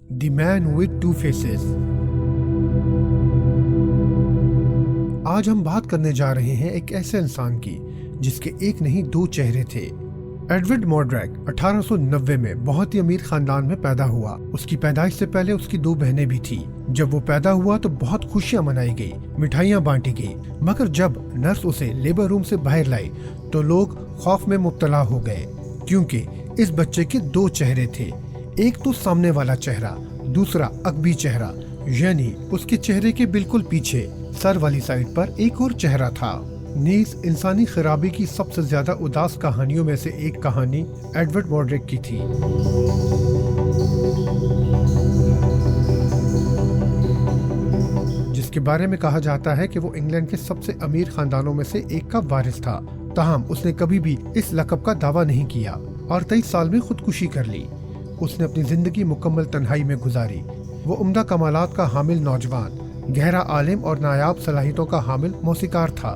The Man with Two Faces। आज हम बात करने जा रहे हैं एक ऐसे इंसान की जिसके एक नहीं दो चेहरे थे। एडवर्ड मोर्ड्रैक 1890 में बहुत ही अमीर खानदान में पैदा हुआ। उसकी पैदाइश से पहले उसकी दो बहनें भी थी। जब वो पैदा हुआ तो बहुत खुशियां मनाई गई, मिठाइयां बांटी गई, मगर जब नर्स उसे लेबर रूम से बाहर लाई तो लोग खौफ में मुब्तला हो गए, क्योंकि इस बच्चे के दो चेहरे थे। एक तो सामने वाला चेहरा, दूसरा अकबी चेहरा, यानी उसके चेहरे के बिल्कुल पीछे सर वाली साइड पर एक और चेहरा था। नीज इंसानी खराबी की सबसे ज्यादा उदास कहानियों में से एक कहानी एडवर्ड मोर्ड्रैक की थी। जिसके बारे में कहा जाता है कि वो इंग्लैंड के सबसे अमीर खानदानों में से एक का वारिस था। ताहम उसने कभी भी इस लक़ब का दावा नहीं किया और 23 साल में खुदकुशी कर ली। उसने अपनी जिंदगी मुकम्मल तन्हाई में गुजारी। वो उम्दा कमालात का हामिल नौजवान, गहरा आलिम और नायाब सलाहियतों का हामिल मौसीकार था।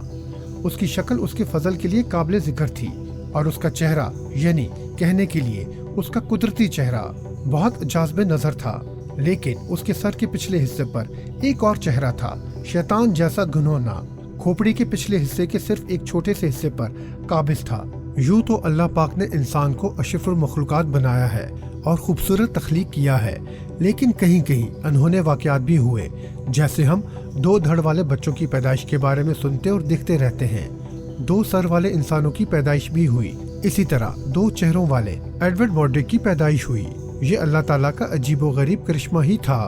उसकी शक्ल उसके फजल के लिए काबिल जिक्र थी और उसका चेहरा, यानी कहने के लिए उसका कुदरती चेहरा, बहुत जाज़बे नजर था। लेकिन उसके सर के पिछले हिस्से पर एक और चेहरा था, शैतान जैसा घुनौना। खोपड़ी के पिछले हिस्से के सिर्फ एक छोटे से हिस्से पर काबिज था। यूं तो अल्लाह पाक ने इंसान को अशरफुल मखलूकात बनाया है और खूबसूरत तख्लीक किया है, लेकिन कहीं कहीं अनहोने वाक़यात भी हुए। जैसे हम दो धड़ वाले बच्चों की पैदाइश के बारे में सुनते और देखते रहते हैं। दो सर वाले इंसानों की पैदाइश भी हुई। इसी तरह दो चेहरों वाले एडवर्ड मोर्ड्रैक की पैदाइश हुई। ये अल्लाह ताला का अजीबो गरीब करिश्मा ही था।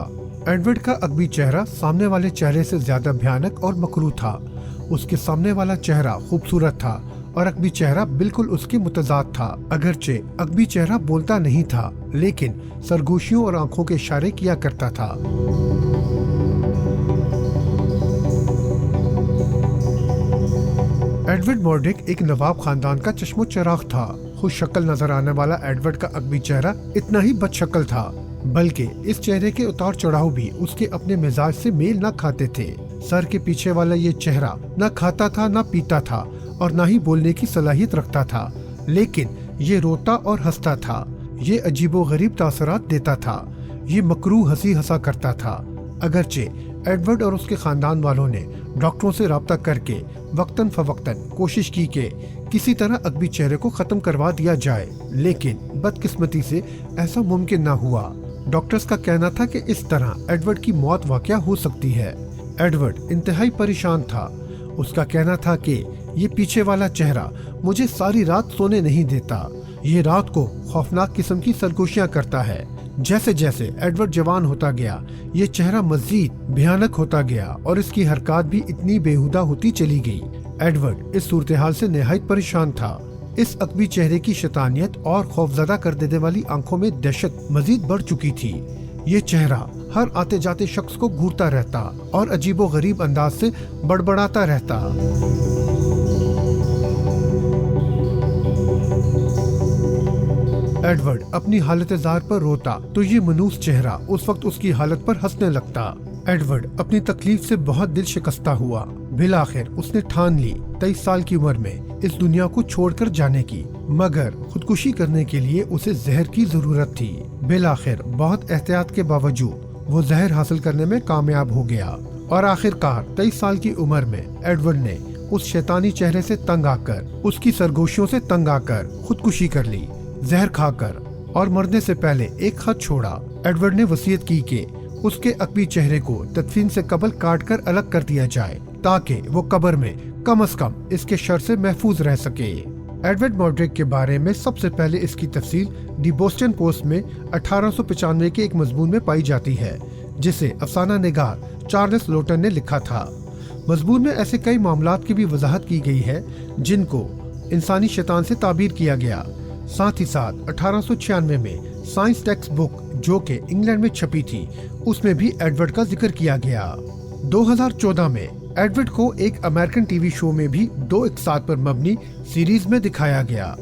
एडवर्ड का अकबी चेहरा सामने वाले चेहरे से ज्यादा भयानक और मकरूह था। उसके सामने वाला चेहरा खूबसूरत था और अकबी चेहरा बिल्कुल उसके मुतजाद था। अगरचे अकबी चेहरा बोलता नहीं था, लेकिन सरगोशियों और आंखों के इशारे किया करता था। एडवर्ड मोर्ड्रैक एक नवाब खानदान का चश्मो चिराग था। खुद शक्ल नजर आने वाला एडवर्ड का अकबी चेहरा इतना ही बदशक्ल था, बल्कि इस चेहरे के उतार चढ़ाव भी उसके अपने मिजाज से मेल न खाते थे। सर के पीछे वाला ये चेहरा न खाता था, न पीता था और न ही बोलने की सलाहियत रखता था, लेकिन ये रोता और हंसता था। ये अजीबो गरीब तासरात देता था। ये मकरूह हंसी हंसा करता था। अगरचे एडवर्ड और उसके खानदान वालों ने डॉक्टरों से राब्ता करके वक्तन फवक्तन कोशिश की कि किसी तरह अकबी चेहरे को खत्म करवा दिया जाए, लेकिन बदकिस्मती से ऐसा मुमकिन न हुआ। डॉक्टर्स का कहना था कि इस तरह एडवर्ड की मौत वाक़या हो सकती है। एडवर्ड इंतहाई परेशान था। उसका कहना था कि ये पीछे वाला चेहरा मुझे सारी रात सोने नहीं देता। ये रात को खौफनाक किस्म की सरगोशियां करता है। जैसे जैसे एडवर्ड जवान होता गया, ये चेहरा मजीद भयानक होता गया और इसकी हरकत भी इतनी बेहुदा होती चली गई। एडवर्ड इस सूरत हाल से निहायत परेशान था। इस अकबी चेहरे की शैतानियत और खौफजदा कर देने वाली आंखों में दहशत मजीद बढ़ चुकी थी। ये चेहरा हर आते जाते शख्स को घूरता रहता और अजीबो गरीब अंदाज से बड़बड़ाता रहता। एडवर्ड अपनी हालत ज़ाहिर पर रोता तो ये मनूस चेहरा उस वक्त उसकी हालत पर हंसने लगता। एडवर्ड अपनी तकलीफ से बहुत दिल शिकस्ता हुआ। बिलाखिर उसने ठान ली 23 साल की उम्र में इस दुनिया को छोड़कर जाने की, मगर खुदकुशी करने के लिए उसे जहर की जरूरत थी। बिलाखिर बहुत एहतियात के बावजूद वो जहर हासिल करने में कामयाब हो गया और आखिरकार 23 साल की उम्र में एडवर्ड ने उस शैतानी चेहरे से तंग आकर, उसकी सरगोशियों से तंग आकर खुदकुशी कर ली, जहर खाकर। और मरने से पहले एक खत छोड़ा। एडवर्ड ने वसीयत की कि उसके अकबी चेहरे को तदफीन से कबल काट कर अलग कर दिया जाए, ताकि वो कब्र में कम से कम इसके शर से महफूज रह सके। एडवर्ड मोर्ड्रैक के बारे में सबसे पहले इसकी तफसील दी बोस्टन पोस्ट में 1895 के एक मजमून में पाई जाती है, जिसे अफसाना निगार चार्ल्स लोटन ने लिखा था। मजमून में ऐसे कई मामलात की भी वजाहत की गई है जिनको इंसानी शैतान से ताबीर किया गया। साथ ही साथ 1896 में साइंस टेक्स्ट बुक जो कि इंग्लैंड में छपी थी, उसमें भी एडवर्ड का जिक्र किया गया। 2014 में एडवर्ड को एक अमेरिकन टीवी शो में भी दो इक़्तिसाद पर मबनी सीरीज में दिखाया गया।